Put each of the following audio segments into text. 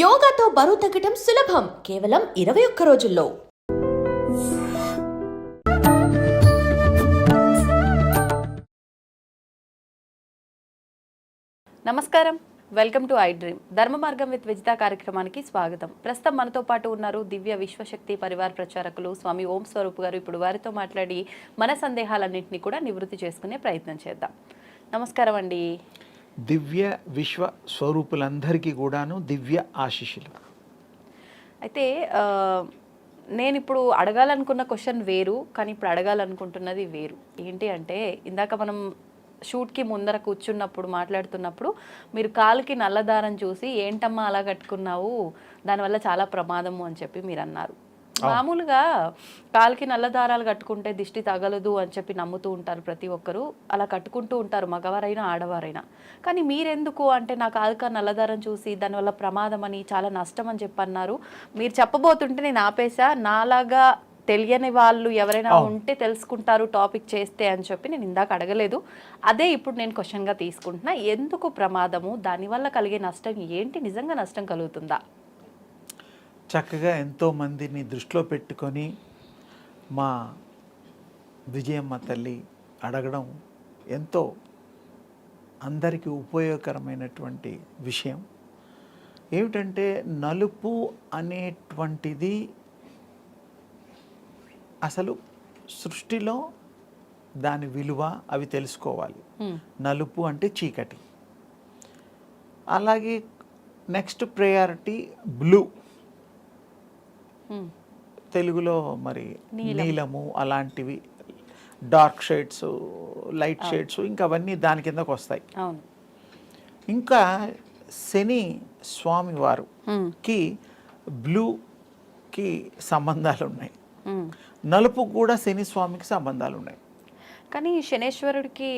యోగాతో బరువు తగ్గటం సులభం కేవలం 21 రోజుల్లో. నమస్కారం, వెల్కమ్ టు ఐ డ్రీమ్. ధర్మ మార్గం విత్ విజిత కార్యక్రమానికి స్వాగతం. ప్రస్తుతం మనతో పాటు ఉన్నారు దివ్య విశ్వశక్తి పరివార ప్రచారకులు స్వామి ఓం స్వరూప్ గారు. ఇప్పుడు వారితో మాట్లాడి మన సందేహాలన్నింటినీ కూడా నివృత్తి చేసుకునే ప్రయత్నం చేద్దాం. నమస్కారం అండి. దివ్య విశ్వ స్వరూపులందరికీ కూడాను దివ్య ఆశీస్సులు. అయితే నేను ఇప్పుడు అడగాలనుకున్న క్వశ్చన్ వేరు, కానీ ఇప్పుడు అడగాలనుకుంటున్నది వేరు. ఏంటి అంటే, ఇందాక మనం షూట్కి ముందర కూర్చున్నప్పుడు మాట్లాడుతున్నప్పుడు మీరు కాలుకి నల్లదారం చూసి ఏంటమ్మా అలా కట్టుకున్నావు, దానివల్ల చాలా ప్రమాదము అని చెప్పి మీరు అన్నారు. మామూలుగా కాలుకి నల్ల దారాలు కట్టుకుంటే దిష్టి తగలదు అని చెప్పి నమ్ముతూ ఉంటారు ప్రతి ఒక్కరు, అలా కట్టుకుంటూ ఉంటారు, మగవారైనా ఆడవారైనా. కానీ మీరెందుకు అంటే, నా కాలుక నల్లదారం చూసి దానివల్ల ప్రమాదం అని, చాలా నష్టం అని చెప్పి అన్నారు. మీరు చెప్పబోతుంటే నేను ఆపేసా. నాలాగా తెలియని వాళ్ళు ఎవరైనా ఉంటే తెలుసుకుంటారు టాపిక్ చేస్తే అని చెప్పి నేను ఇందాక అడగలేదు. అదే ఇప్పుడు నేను క్వశ్చన్గా తీసుకుంటున్నా. ఎందుకు ప్రమాదము, దానివల్ల కలిగే నష్టం ఏంటి, నిజంగా నష్టం కలుగుతుందా? చక్కగా ఎంతోమందిని దృష్టిలో పెట్టుకొని మా విజయమ్మ తల్లి అడగడం ఎంతో అందరికీ ఉపయోగకరమైనటువంటి విషయం. ఏమిటంటే, నలుపు అనేటువంటిది అసలు సృష్టిలో దాని విలువ అవి తెలుసుకోవాలి. నలుపు అంటే చీకటి. అలాగే నెక్స్ట్ ప్రయారిటీ బ్లూ, తెలుగులో మరి నీలము, అలాంటివి డార్క్ షేడ్స్, లైట్ షేడ్స్, ఇంకా అవన్నీ దాని కిందకు వస్తాయి. ఇంకా శని స్వామి వారికి బ్లూకి సంబంధాలు ఉన్నాయి, నలుపు కూడా శని స్వామికి సంబంధాలు ఉన్నాయి. కానీ శనేశ్వరుడికి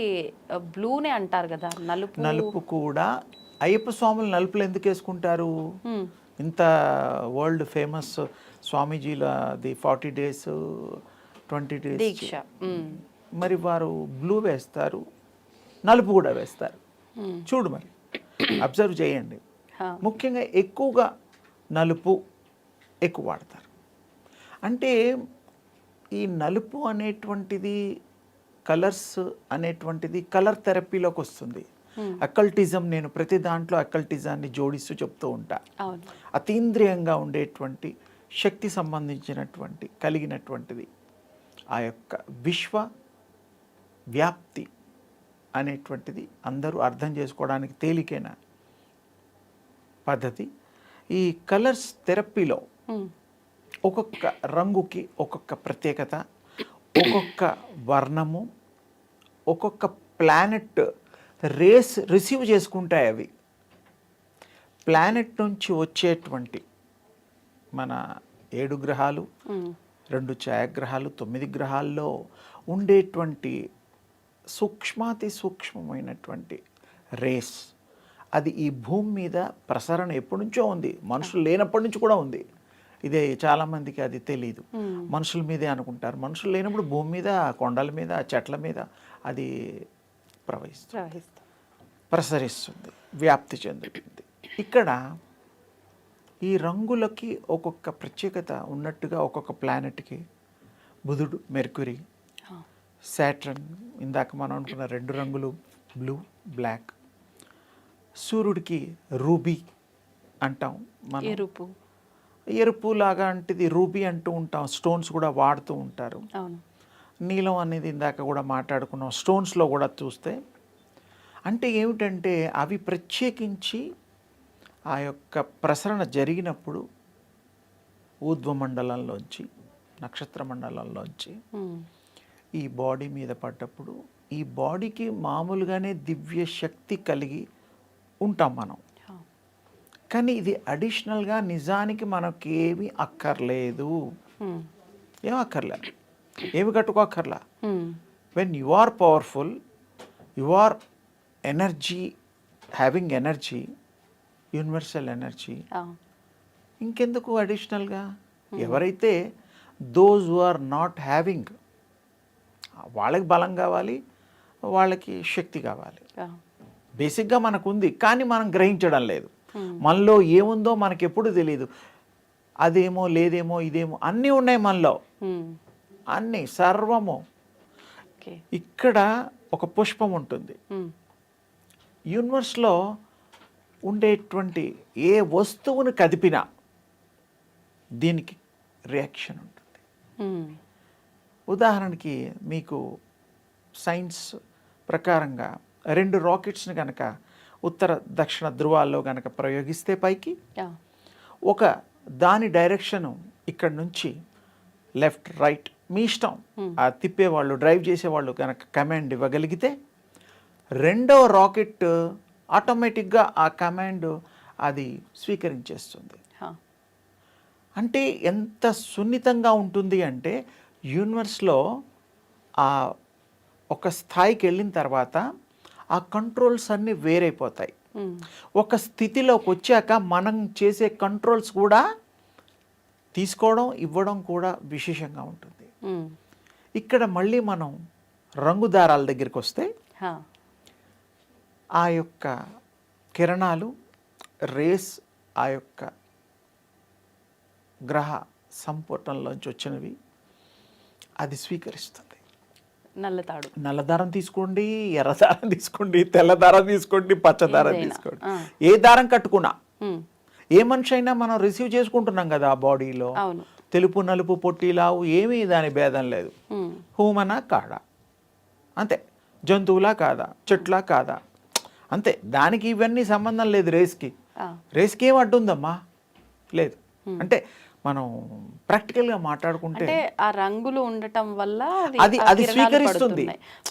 బ్లూనే అంటారు కదా, నలుపు కూడా. అయ్యప్ప స్వాములు నలుపులు ఎందుకు వేసుకుంటారు? ఇంత వరల్డ్ ఫేమస్ స్వామీజీలది 40 days 20 days దీక్ష, మరి వారు బ్లూ వేస్తారు, నలుపు కూడా వేస్తారు. చూడు, మరి అబ్జర్వ్ చేయండి. ముఖ్యంగా ఎక్కువగా నలుపు ఎక్కువ వాడతారు. అంటే ఈ నలుపు అనేటువంటిది, కలర్స్ అనేటువంటిది కలర్ థెరపీలోకి వస్తుంది. అకల్టిజం, నేను ప్రతి దాంట్లో అకల్టిజాన్ని జోడిస్తూ చెప్తూ ఉంటా. అతీంద్రియంగా ఉండేటువంటి శక్తి సంబంధించినటువంటి కలిగినటువంటిది ఆ యొక్క విశ్వ వ్యాప్తి అనేటువంటిది అందరూ అర్థం చేసుకోవడానికి తేలికైన పద్ధతి. ఈ కలర్స్ థెరపీలో ఒక్కొక్క రంగుకి ఒక్కొక్క ప్రత్యేకత, ఒక్కొక్క వర్ణము, ఒక్కొక్క ప్లానెట్ రేస్ రిసీవ్ చేసుకుంటాయి. అవి ప్లానెట్ నుంచి వచ్చేటువంటి మన 7 గ్రహాలు, 2 ఛాయాగ్రహాలు, 9 గ్రహాల్లో ఉండేటువంటి సూక్ష్మాతి సూక్ష్మమైనటువంటి రేస్, అది ఈ భూమి మీద ప్రసరణ ఎప్పటి నుంచో ఉంది, మనుషులు లేనప్పటి నుంచి కూడా ఉంది. ఇదే చాలామందికి అది తెలియదు. మనుషుల మీదే అనుకుంటారు. మనుషులు లేనప్పుడు భూమి మీద, కొండల మీద, చెట్ల మీద అది ప్రసరిస్తుంది, వ్యాప్తి చెందుతుంది. ఇక్కడ ఈ రంగులకి ఒక్కొక్క ప్రత్యేకత ఉన్నట్టుగా ఒక్కొక్క ప్లానెట్కి బుధుడు, మెర్క్యూరీ, సాటర్న్, ఇందాక మనం అనుకున్న 2 రంగులు బ్లూ, బ్లాక్. సూర్యుడికి రూబీ అంటాం మనం, ఎరుపు లాగా అంటేది రూబీ అంటూ ఉంటాం. స్టోన్స్ కూడా వాడుతూ ఉంటారు. నీలం అనేది ఇందాక కూడా మాట్లాడుకున్నాం. స్టోన్స్లో కూడా చూస్తే అంటే ఏమిటంటే, అవి ప్రత్యేకించి ఆ యొక్క ప్రసరణ జరిగినప్పుడు ఊర్ధ్వమండలంలోంచి, నక్షత్ర మండలంలోంచి ఈ బాడీ మీద పడ్డప్పుడు, ఈ బాడీకి మామూలుగానే దివ్య శక్తి కలిగి ఉంటాం మనం. కానీ ఇది అడిషనల్గా నిజానికి మనకేమీ అక్కర్లేదు. ఏం అక్కర్లేదు, ఏమి కట్టుకోక్కర్లా. When you are powerful, you are energy, having energy, universal energy, ఇంకెందుకు అడిషనల్గా? ఎవరైతే those who are not having, వాళ్ళకి బలం కావాలి, వాళ్ళకి శక్తి కావాలి. బేసిక్గా మనకు ఉంది, కానీ మనం గ్రహించడం లేదు. మనలో ఏముందో మనకి ఎప్పుడు తెలియదు. అదేమో లేదేమో ఇదేమో అన్నీ ఉన్నాయి మనలో, అన్నీ సర్వము. ఇక్కడ ఒక పుష్పం ఉంటుంది. యూనివర్స్లో ఉండేటువంటి ఏ వస్తువును కదిపినా దీనికి రియాక్షన్ ఉంటుంది. ఉదాహరణకి మీకు సైన్స్ ప్రకారంగా 2 రాకెట్స్ని కనుక ఉత్తర దక్షిణ ధృవాల్లో కనుక ప్రయోగిస్తే పైకి, ఒక దాని డైరెక్షను ఇక్కడ నుంచి లెఫ్ట్ రైట్ మీ ఇష్టం, ఆ తిప్పేవాళ్ళు డ్రైవ్ చేసేవాళ్ళు కనుక కమాండ్ ఇవ్వగలిగితే రెండవ రాకెట్ ఆటోమేటిక్గా ఆ కమాండ్ అది స్వీకరించేస్తుంది. అంటే ఎంత సున్నితంగా ఉంటుంది అంటే యూనివర్స్లో ఆ ఒక స్థాయికి వెళ్ళిన తర్వాత ఆ కంట్రోల్స్ అన్నీ వేరైపోతాయి. ఒక స్థితిలోకి వచ్చాక మనం చేసే కంట్రోల్స్ కూడా తీసుకోవడం ఇవ్వడం కూడా విశేషంగా ఉంటుంది. ఇక్కడ మళ్ళీ మనం రంగు దారాల దగ్గరికి వస్తే ఆ యొక్క కిరణాలు రేస్ ఆ యొక్క గ్రహ సంపుటంలోంచి వచ్చినవి అది స్వీకరిస్తుంది. నల్లదారం తీసుకోండి, ఎర్రదారం తీసుకోండి, తెల్లదారం తీసుకోండి, పచ్చదారం తీసుకోండి, ఏ దారం కట్టుకున్నా, ఏ మనిషి అయినా మనం రిసీవ్ చేసుకుంటున్నాం కదా ఆ బాడీలో. తెలుపు నలుపు పొట్టి లావు ఏమీ దాని భేదం లేదు. హ్యూమనా కాదా అంతే, జంతువులా కాదా, చెట్లా కాదా అంతే. దానికి ఇవన్నీ సంబంధం లేదు. రేస్కి ఏం అడ్డుందమ్మా లేదు. అంటే మనం ప్రాక్టికల్గా మాట్లాడుకుంటే ఆ రంగులు ఉండటం వల్ల అది స్వీకరిస్తుంది.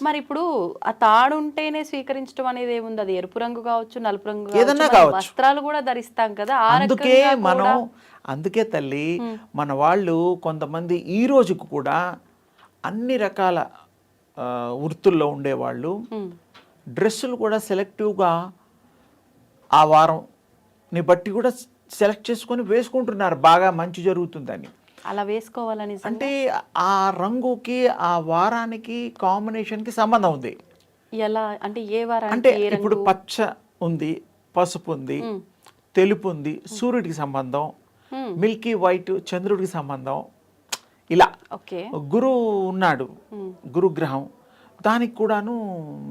మరి ఇప్పుడు ఆ తాడు ఉంటేనే స్వీకరించడం అనేది ఏముంది? అది ఎరుపు రంగు కావచ్చు, నలుపు రంగు ఏదన్నా కావచ్చు, వస్త్రాలు కూడా ధరిస్తాం కదా. అందుకే తల్లి మన వాళ్ళు కొంతమంది ఈ రోజుకు కూడా అన్ని రకాల వృత్తుల్లో ఉండేవాళ్ళు డ్రెస్సులు కూడా సెలెక్టివ్గా ఆ వారంని బట్టి కూడా సెలెక్ట్ చేసుకొని వేసుకుంటున్నారు, బాగా మంచి జరుగుతుందని. అలా వేసుకోవాలని అంటే ఆ రంగుకి ఆ వారానికి కాంబినేషన్కి సంబంధం ఉంది. ఎలా అంటే ఏ వారం అంటే ఇప్పుడు పచ్చ ఉంది, పసుపు ఉంది, తెలుపు ఉంది, సూర్యుడికి సంబంధం, మిల్కీ వైట్ చంద్రుడికి సంబంధం. ఇలా గురువు ఉన్నాడు, గురుగ్రహం, దానికి కూడాను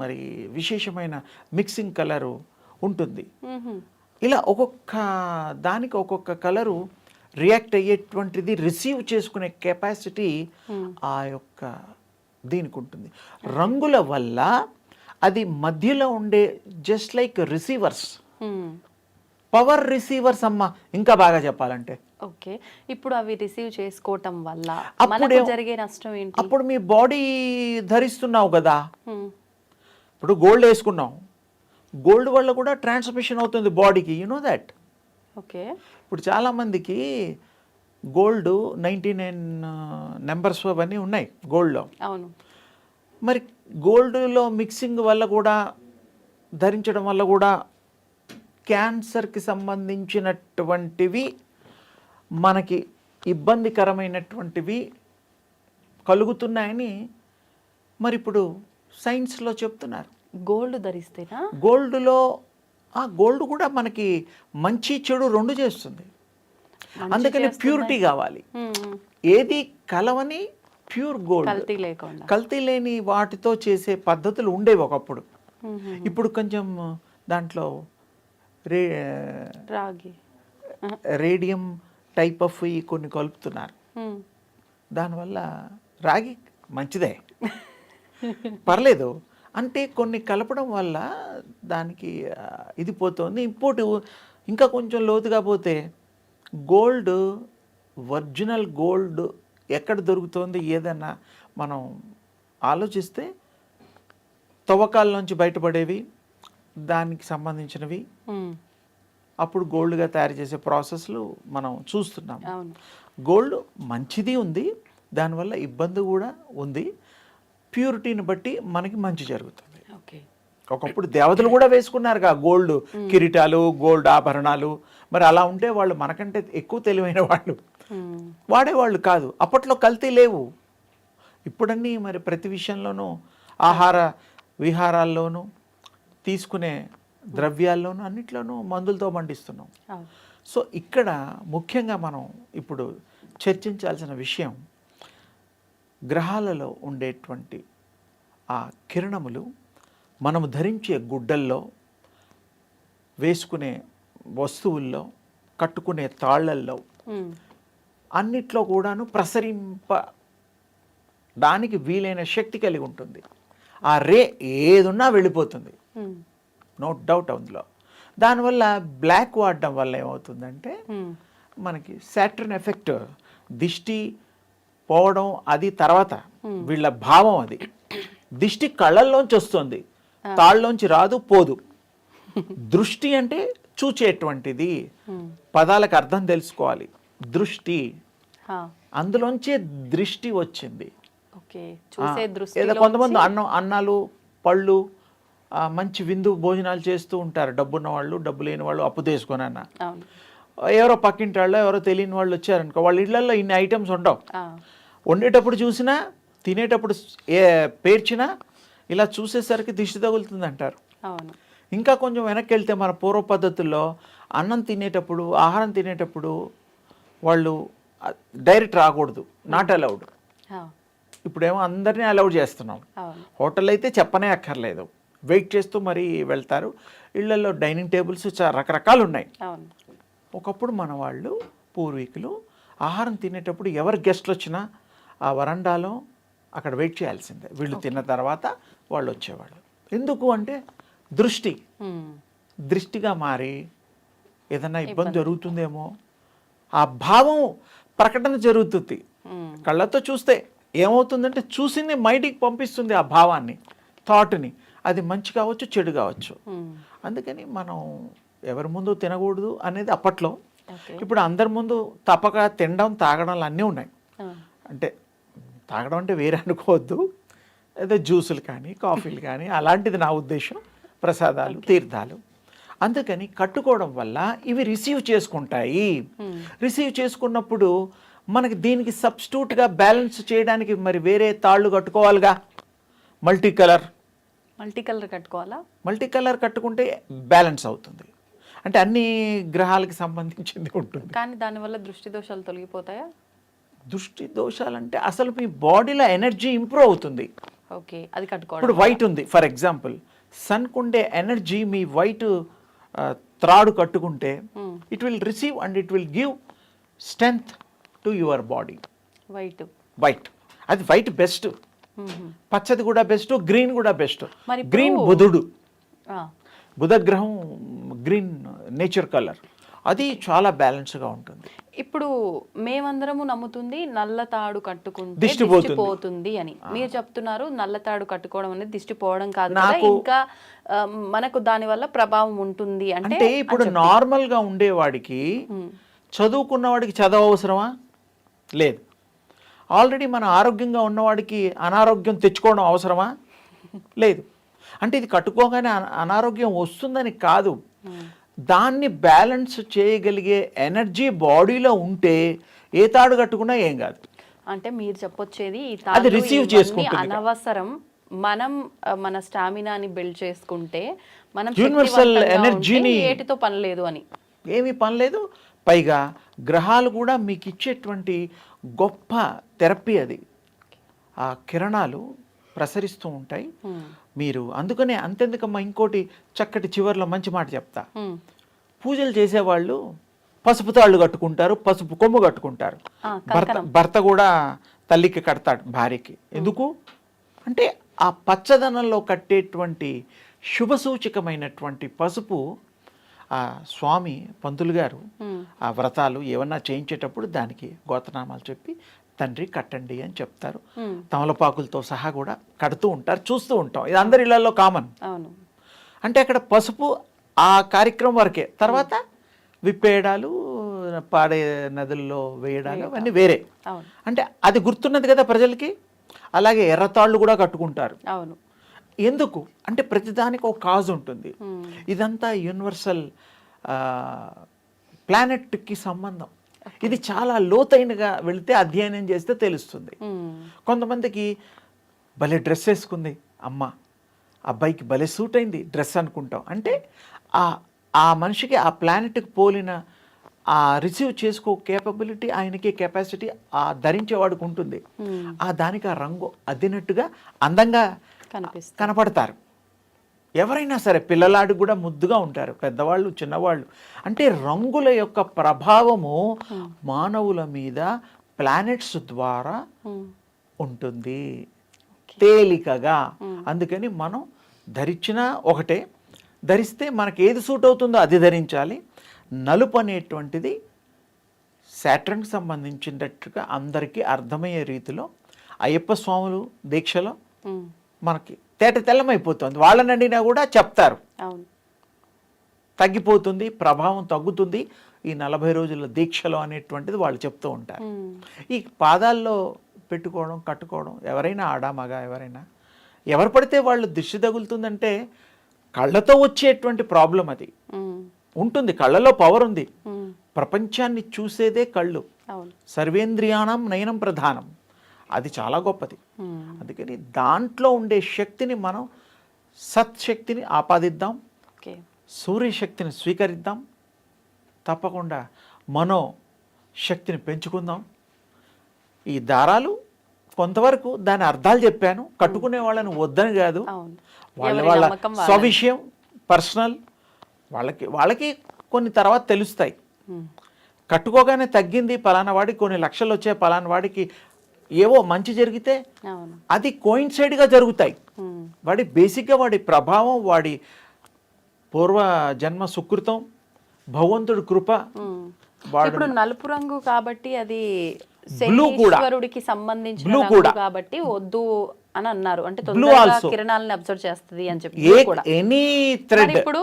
మరి విశేషమైన మిక్సింగ్ కలరు ఉంటుంది. ఇలా ఒక్కొక్క దానికి ఒక్కొక్క కలరు రియాక్ట్ అయ్యేటువంటిది రిసీవ్ చేసుకునే కెపాసిటీ ఆ యొక్క దీనికి ఉంటుంది. రంగుల వల్ల అది మధ్యలో ఉండే just like receivers, power receivers అమ్మ, ఇంకా బాగా చెప్పాలంటే. ఓకే, ఇప్పుడు అవి రిసీవ్ చేసుకోవటం వల్ల మనకు జరిగే నష్టం ఏంటి? అప్పుడు మీ బాడీ ధరిస్తున్నావు కదా, ఇప్పుడు గోల్డ్ వేసుకున్నావు, గోల్డ్ వల్ల కూడా ట్రాన్స్మిషన్ అవుతుంది బాడీకి, యు నో దట్. ఓకే, ఇప్పుడు చాలామందికి గోల్డ్ 99 నెంబర్స్ అవన్నీ ఉన్నాయి గోల్డ్లో. అవును, మరి గోల్డ్లో మిక్సింగ్ వల్ల కూడా ధరించడం వల్ల కూడా క్యాన్సర్కి సంబంధించినటువంటివి మనకి ఇబ్బందికరమైనటువంటివి కలుగుతున్నాయని మరి ఇప్పుడు సైన్స్లో చెప్తున్నారు. గోల్డ్ ధరిస్తేనా? గోల్డ్లో గోల్డ్ కూడా మనకి మంచి చెడు రెండు చేస్తుంది. అందుకని ప్యూరిటీ కావాలి. ఏది కలవని ప్యూర్ గోల్డ్, కల్తీ లేని వాటితో చేసే పద్ధతులు ఉండేవి ఒకప్పుడు. ఇప్పుడు కొంచెం దాంట్లో రేడియం టైప్ ఆఫ్ కొన్ని కలుపుతున్నారు. దానివల్ల రాగి మంచిదే, పర్లేదు. అంటే కొన్ని కలపడం వల్ల దానికి ఇది పోతుంది. ఇంకోటి ఇంకా కొంచెం లోతుగా పోతే గోల్డ్, ఒరిజినల్ గోల్డ్ ఎక్కడ దొరుకుతుంది ఏదన్నా మనం ఆలోచిస్తే తవ్వకాల్లోంచి బయటపడేవి, దానికి సంబంధించినవి అప్పుడు గోల్డ్గా తయారు చేసే ప్రాసెస్లు మనం చూస్తున్నాం. గోల్డ్ మంచిది ఉంది, దానివల్ల ఇబ్బంది కూడా ఉంది. ప్యూరిటీని బట్టి మనకి మంచి జరుగుతుంది. ఒకప్పుడు దేవతలు కూడా వేసుకున్నారుగా గోల్డ్ కిరీటాలు, గోల్డ్ ఆభరణాలు. మరి అలా ఉంటే వాళ్ళు మనకంటే ఎక్కువ తెలివైన వాళ్ళు, వాడేవాళ్ళు కాదు. అప్పట్లో కల్తీ లేవు. ఇప్పుడన్నీ మరి ప్రతి విషయంలోనూ ఆహార విహారాల్లోనూ తీసుకునే ద్రవ్యాల్లోనూ అన్నిట్లోనూ మందులతో పండిస్తున్నాం. అవును. సో ఇక్కడ ముఖ్యంగా మనం ఇప్పుడు చర్చించాల్సిన విషయం గ్రహాలలో ఉండేటువంటి ఆ కిరణములు మనము ధరించే గుడ్డల్లో, వేసుకునే వస్తువుల్లో, కట్టుకునే తాళ్ళల్లో అన్నిట్లో కూడాను ప్రసరింపడానికి వీలైన శక్తి కలిగి ఉంటుంది. ఆ రే ఏదున్నా వెళ్ళిపోతుంది, నో డౌట్ అందులో. దానివల్ల బ్లాక్ వాడడం వల్ల ఏమవుతుందంటే మనకి సాటర్న్ ఎఫెక్ట్, దిష్టి పోవడం అది తర్వాత వీళ్ళ భావం. అది దిష్టి కళ్ళల్లోంచి వస్తుంది, తాళ్ళలోంచి రాదు, పోదు. దృష్టి అంటే చూచేటువంటిది, పదాలకు అర్థం తెలుసుకోవాలి. దృష్టి, అందులోంచే దృష్టి వచ్చింది. ఏదో కొంతమంది అన్నాలు పళ్ళు మంచి విందు భోజనాలు చేస్తూ ఉంటారు, డబ్బున్న వాళ్ళు, డబ్బు లేని వాళ్ళు, అప్పు తీసుకొని అన్న. ఎవరో పక్కింటి వాళ్ళు, ఎవరో తెలియని వాళ్ళు వచ్చారనుకో, వాళ్ళ ఇళ్లలో ఇన్ని ఐటమ్స్ ఉండవు. వండేటప్పుడు చూసినా, తినేటప్పుడు పేర్చినా ఇలా చూసేసరికి దిష్టి తగులుతుంది అంటారు. ఇంకా కొంచెం వెనక్కి వెళ్తే మన పూర్వ పద్ధతుల్లో అన్నం తినేటప్పుడు, ఆహారం తినేటప్పుడు వాళ్ళు డైరెక్ట్ రాకూడదు, నాట్ అలౌడ్. ఇప్పుడేమో అందరినీ అలౌడ్ చేస్తున్నాం. హోటల్ అయితే చెప్పనే అక్కర్లేదు, వెయిట్ చేస్తూ మరీ వెళ్తారు. ఇళ్లలో డైనింగ్ టేబుల్స్ రకరకాలు ఉన్నాయి. ఒకప్పుడు మన వాళ్ళు పూర్వీకులు ఆహారం తినేటప్పుడు ఎవరు గెస్ట్లు వచ్చినా ఆ వరండాలో అక్కడ వెయిట్ చేయాల్సిందే. వీళ్ళు తిన్న తర్వాత వాళ్ళు వచ్చేవాళ్ళు. ఎందుకు అంటే దృష్టిగా మారి ఏదైనా ఇబ్బంది జరుగుతుందేమో ఆ భావం ప్రకటన జరుగుతుంది. కళ్ళతో చూస్తే ఏమవుతుందంటే చూసింది మైండ్కి పంపిస్తుంది ఆ భావాన్ని, థాట్ని. అది మంచి కావచ్చు, చెడు కావచ్చు. అందుకని మనం ఎవరి ముందు తినకూడదు అనేది అప్పట్లో. ఇప్పుడు అందరి ముందు తప్పక తినడం, తాగడం అన్నీ ఉన్నాయి. అంటే తాగడం అంటే వేరే అనుకోవద్దు, ఏదో జ్యూసులు కానీ, కాఫీలు కానీ, అలాంటిది నా ఉద్దేశం. ప్రసాదాలు, తీర్థాలు. అందుకని కట్టుకోవడం వల్ల ఇవి రిసీవ్ చేసుకుంటాయి. రిసీవ్ చేసుకున్నప్పుడు మనకి దీనికి సబ్స్టిట్యూట్గా బ్యాలెన్స్ చేయడానికి మరి వేరే తాళ్ళు కట్టుకోవాలిగా. మల్టీ కలర్ కట్టుకోవాలా? మల్టీ కలర్ కట్టుకుంటే బ్యాలెన్స్ అవుతుంది. అంటే అన్ని గ్రహాలకి సంబంధించింది ఉంటుంది. కానీ దానివల్ల దృష్టి దోషాలు తొలగిపోతాయా? దృష్టి దోషాలంటే అసలు మీ బాడీలో ఎనర్జీ ఇంప్రూవ్ అవుతుంది. ఓకే, అది కట్టుకోవడం. ఇప్పుడు వైట్ ఉంది ఫర్ ఎగ్జాంపుల్, సన్కు ఉండే ఎనర్జీ మీ వైట్ త్రాడు కట్టుకుంటే it will receive and it will give strength to your body. White అది వైట్ బెస్ట్. పచ్చది కూడా బెస్ట్, గ్రీన్ కూడా బెస్ట్. గ్రీన్ బుధుడు, బుధగ్రహం గ్రీన్ నేచర్ కలర్, అది చాలా బ్యాలెన్స్గా ఉంటుంది. ఇప్పుడు మేమందరము నమ్ముతుంది నల్ల తాడు కట్టుకుంటే దిష్టి పోతుంది అని. మీరు చెప్తున్నారు నల్ల తాడు కట్టుకోవడం అనేది దిష్టి పోవడం కాదు, ఇంకా మనకు దాని వల్ల ప్రభావం ఉంటుంది అంటే. ఇప్పుడు నార్మల్ గా ఉండేవాడికి, చదువుకున్న వాడికి చదువు అవసరమా? లేదు. ఆల్రెడీ మన ఆరోగ్యంగా ఉన్నవాడికి అనారోగ్యం తెచ్చుకోవడం అవసరమా? లేదు. అంటే ఇది కట్టుకోగానే అనారోగ్యం వస్తుందని కాదు, దాన్ని బ్యాలెన్స్ చేయగలిగే ఎనర్జీ బాడీలో ఉంటే ఏ తాడు కట్టుకున్నా ఏం కాదు. అంటే మీరు చెప్పొచ్చేది అది రిసీవ్ చేసుకుంటుంది. అనవసరం. మనం మన స్టామినాని బిల్డ్ చేసుకుంటే మనం యూనివర్సల్ ఎనర్జీని, ఏటితో పని లేదు అని. ఏమీ పని లేదు. పైగా గ్రహాలు కూడా మీకు ఇచ్చేటువంటి గొప్ప థెరపీ అది. ఆ కిరణాలు ప్రసరిస్తూ ఉంటాయి. మీరు అందుకనే అంతెందుకమ్మా, ఇంకోటి చక్కటి చివర్లో మంచి మాట చెప్తా. పూజలు చేసేవాళ్ళు పసుపు తాళ్ళు కట్టుకుంటారు, పసుపు కొమ్ము కట్టుకుంటారు. భర్త కూడా తల్లికి కడతాడు భార్యకి. ఎందుకు అంటే ఆ పచ్చదనంలో కట్టేటువంటి శుభసూచకమైనటువంటి పసుపు ఆ స్వామి పంతులు గారు ఆ వ్రతాలు ఏమన్నా చేయించేటప్పుడు దానికి గోత్రనామాలు చెప్పి తండ్రి కట్టండి అని చెప్తారు. తమలపాకులతో సహా కూడా కడుతూ ఉంటారు, చూస్తూ ఉంటాం. ఇది అందరి ఇళ్లలో కామన్. అంటే అక్కడ పసుపు ఆ కార్యక్రమం వరకే. తర్వాత విప్పేయడాలు, పాడే నదుల్లో వేయడాలు అవన్నీ వేరే. అంటే అది గుర్తున్నది కదా ప్రజలకి. అలాగే ఎర్రతాళ్ళు కూడా కట్టుకుంటారు. ఎందుకు అంటే ప్రతిదానికి ఒక కాజ్ ఉంటుంది. ఇదంతా యూనివర్సల్ ప్లానెట్కి సంబంధం. ఇది చాలా లోతైనగా వెళితే అధ్యయనం చేస్తే తెలుస్తుంది. కొంతమందికి భలే డ్రెస్ వేసుకుంది అమ్మ, అబ్బాయికి భలే సూట్ అయింది డ్రెస్ అనుకుంటాం. అంటే ఆ మనిషికి ఆ ప్లానెట్కి పోలిన ఆ రిసీవ్ చేసుకో కేపబిలిటీ ఆయనకి కెపాసిటీ ఆ ధరించేవాడికి ఉంటుంది. ఆ దానికి ఆ రంగు అద్దినట్టుగా అందంగా కనపడతారు. ఎవరైనా సరే పిల్లలాడికి కూడా ముద్దుగా ఉంటారు, పెద్దవాళ్ళు చిన్నవాళ్ళు. అంటే రంగుల యొక్క ప్రభావము మానవుల మీద ప్లానెట్స్ ద్వారా ఉంటుంది తేలికగా. అందుకని మనం ధరించినా ఒకటే, ధరిస్తే మనకి ఏది సూట్ అవుతుందో అది ధరించాలి. నలుపు అనేటువంటిది శాటర్న్కి సంబంధించినట్టుగా అందరికీ అర్థమయ్యే రీతిలో అయ్యప్ప స్వాములు దీక్షలో మనకి తేట తెల్లమైపోతుంది. వాళ్ళని అడిగినా కూడా చెప్తారు, తగ్గిపోతుంది, ప్రభావం తగ్గుతుంది ఈ 40 రోజుల దీక్షలో అనేటువంటిది వాళ్ళు చెప్తూ ఉంటారు. ఈ పాదాల్లో పెట్టుకోవడం కట్టుకోవడం ఎవరైనా ఆడా మగ ఎవరైనా ఎవరు పడితే వాళ్ళు దృష్టి తగులుతుందంటే కళ్ళతో వచ్చేటువంటి ప్రాబ్లం అది ఉంటుంది. కళ్ళలో పవర్ ఉంది. ప్రపంచాన్ని చూసేదే కళ్ళు. సర్వేంద్రియాణం నయనం ప్రధానం. అది చాలా గొప్పది. అందుకని దాంట్లో ఉండే శక్తిని మనం సత్శక్తిని ఆపాదిద్దాం, సూర్యశక్తిని స్వీకరిద్దాం, తప్పకుండా మనో శక్తిని పెంచుకుందాం. ఈ దారాలు కొంతవరకు దాని అర్థాలు చెప్పాను, కట్టుకునే వాళ్ళని వద్దని కాదు, వాళ్ళ స్వవిషయం పర్సనల్, వాళ్ళకి కొన్ని తర్వాత తెలుస్తాయి. కట్టుకోగానే తగ్గింది పలానా వాడికి కొన్ని లక్షలు వచ్చే పలానా వాడికి ఏవో మంచి జరిగితే అది కోయిన్సైడ్గా జరుగుతాయి. వాడి బేసిక్గా వాడి ప్రభావం, వాడి పూర్వ జన్మ సుకృతం, భగవంతుడి కృప. ఇప్పుడు నలుపు రంగు కాబట్టి అది శనీశ్వరుడికి సంబంధించిన రంగు కాబట్టి వద్దు అని అన్నారు. అంటే తొందరగా కిరణాలను అబ్జర్వ్ చేస్తుంది అని చెప్పి. ఇప్పుడు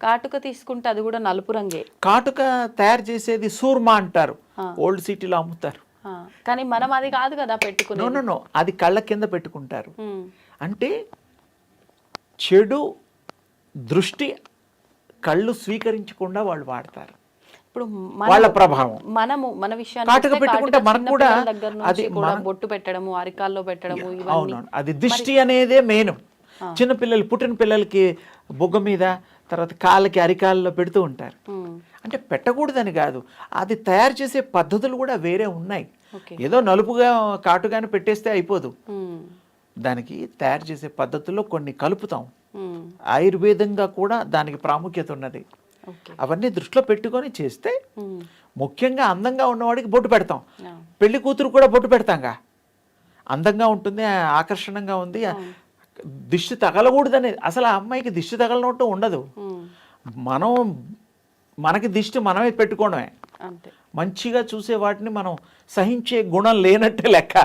కాటుక తీసుకుంటే అది కూడా నలుపు రంగే. కాటుక తయారు చేసేది సూర్మా అంటారు, ఓల్డ్ సిటీలో అమ్ముతారు. కానీ మనం అది కాదు కదా పెట్టుకునే. నో, అది కళ్ళ కింద పెట్టుకుంటారు. అంటే చెడు దృష్టి కళ్ళు స్వీకరించకుండా వాళ్ళు వాడతారు. ఇప్పుడు వాళ్ళ ప్రభావం మన విషయాన్ని కాటుక పెట్టుకుంటే మనకు కూడా అది బొట్టు పెట్టడము, అరికాల్లో పెట్టడము, అవునవును, అది దిష్టి అనేదే మెయిన్. చిన్నపిల్లలు పుట్టిన పిల్లలకి బొగ్గ మీద, తర్వాత కాళ్ళకి అరికాల్లో పెడుతూ ఉంటారు. అంటే పెట్టకూడదని కాదు, అది తయారు చేసే పద్ధతులు కూడా వేరే ఉన్నాయి. ఏదో నలుపుగా కాటుగానే పెట్టేస్తే అయిపోదు. దానికి తయారు చేసే పద్ధతుల్లో కొన్ని కలుపుతాం. ఆయుర్వేదంగా కూడా దానికి ప్రాముఖ్యత ఉన్నది. అవన్నీ దృష్టిలో పెట్టుకొని చేస్తే ముఖ్యంగా అందంగా ఉన్నవాడికి బొట్టు పెడతాం. పెళ్లి కూతురు కూడా బొట్టు పెడతాంగా, అందంగా ఉంటుంది, ఆకర్షణంగా ఉంది, దిష్టి తగలకూడదని. అసలు ఆ అమ్మాయికి దిష్టి తగలనట్టు ఉండదు. మనకి దిష్టి మనమే పెట్టుకోవడమే. మంచిగా చూసే వాటిని మనం సహించే గుణం లేనట్టే లెక్క,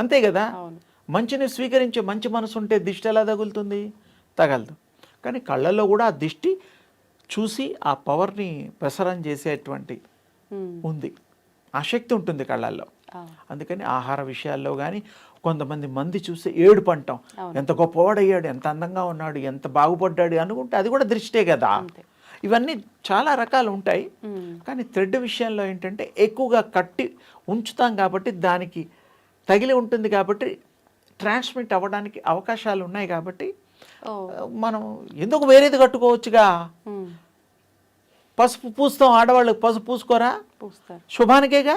అంతే కదా. మంచిని స్వీకరించే మంచి మనసు ఉంటే దిష్టి ఎలా తగులుతుంది? తగలదు. కానీ కళ్ళల్లో కూడా ఆ దిష్టి చూసి ఆ పవర్ని ప్రసరం చేసేటువంటి ఉంది, ఆ శక్తి ఉంటుంది కళ్ళల్లో. అందుకని ఆహార విషయాల్లో కానీ కొంతమంది చూస్తే ఏడుపు అంటాం, ఎంత గొప్పవాడయ్యాడు, ఎంత అందంగా ఉన్నాడు, ఎంత బాగుపడ్డాడు అనుకుంటే అది కూడా దృష్టే కదా. ఇవన్నీ చాలా రకాలు ఉంటాయి. కానీ థ్రెడ్ విషయంలో ఏంటంటే ఎక్కువగా కట్టి ఉంచుతాం కాబట్టి దానికి తగిలి ఉంటుంది కాబట్టి ట్రాన్స్మిట్ అవ్వడానికి అవకాశాలు ఉన్నాయి. కాబట్టి మనం ఎందుకు వేరేది కట్టుకోవచ్చుగా. పసుపు పూస్తాం, ఆడవాళ్ళకి పసుపు పూసుకోరా? శుభానికేగా.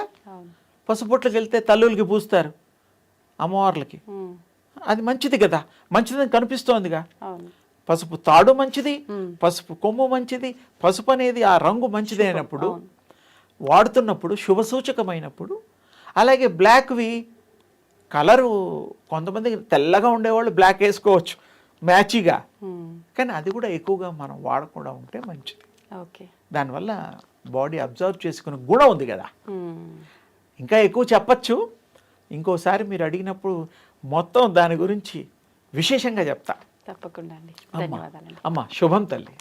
పసుపు పుట్లకి వెళ్తే తల్లులకి పూస్తారు, అమ్మవార్లకి. అది మంచిది కదా, మంచిదని కనిపిస్తోందిగా. పసుపు తాడు మంచిది, పసుపు కొమ్ము మంచిది. పసుపు అనేది ఆ రంగు మంచిది అయినప్పుడు, వాడుతున్నప్పుడు శుభసూచకమైనప్పుడు. అలాగే బ్లాక్వి కలరు, కొంతమంది తెల్లగా ఉండేవాళ్ళు బ్లాక్ వేసుకోవచ్చు మ్యాచిగా, కానీ అది కూడా ఎక్కువగా మనం వాడకుండా ఉంటే మంచిది. దానివల్ల బాడీ అబ్జర్వ్ చేసుకునే గుణం ఉంది కదా. ఇంకా ఎక్కువ చెప్పచ్చు, ఇంకోసారి మీరు అడిగినప్పుడు మొత్తం దాని గురించి విశేషంగా చెప్తా. తప్పకుండా అండి. అమ్మ శుభం తల్లి.